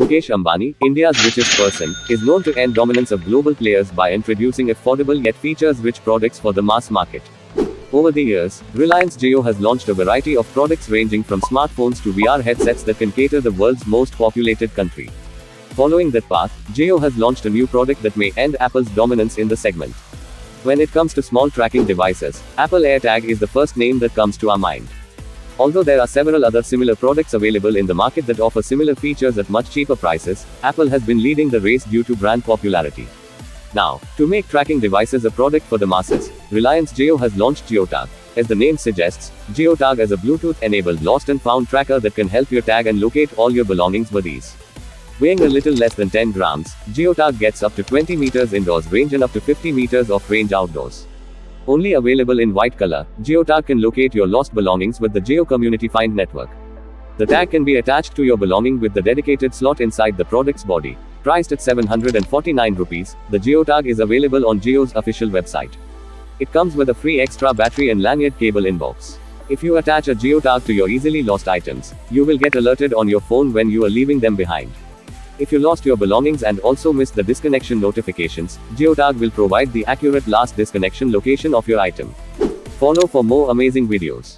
Mukesh Ambani, India's richest person, is known to end dominance of global players by introducing affordable yet features-rich products for the mass market. Over the years, Reliance Jio has launched a variety of products ranging from smartphones to VR headsets that can cater the world's most populated country. Following that path, Jio has launched a new product that may end Apple's dominance in the segment. When it comes to small tracking devices, Apple AirTag is the first name that comes to our mind. Although there are several other similar products available in the market that offer similar features at much cheaper prices, Apple has been leading the race due to brand popularity. Now, to make tracking devices a product for the masses, Reliance Jio has launched Jio Tag. As the name suggests, Jio Tag is a Bluetooth-enabled lost and found tracker that can help you tag and locate all your belongings with ease. Weighing a little less than 10 grams, Jio Tag gets up to 20 meters indoors range and up to 50 meters off-range outdoors. Only available in white color, Jio Tag can locate your lost belongings with the Jio Community Find network. The tag can be attached to your belonging with the dedicated slot inside the product's body. Priced at 749 rupees, the Jio Tag is available on Jio's official website. It comes with a free extra battery and lanyard cable in box. If you attach a Jio Tag to your easily lost items, you will get alerted on your phone when you are leaving them behind. If you lost your belongings and also missed the disconnection notifications, Jio Tag will provide the accurate last disconnection location of your item. Follow for more amazing videos.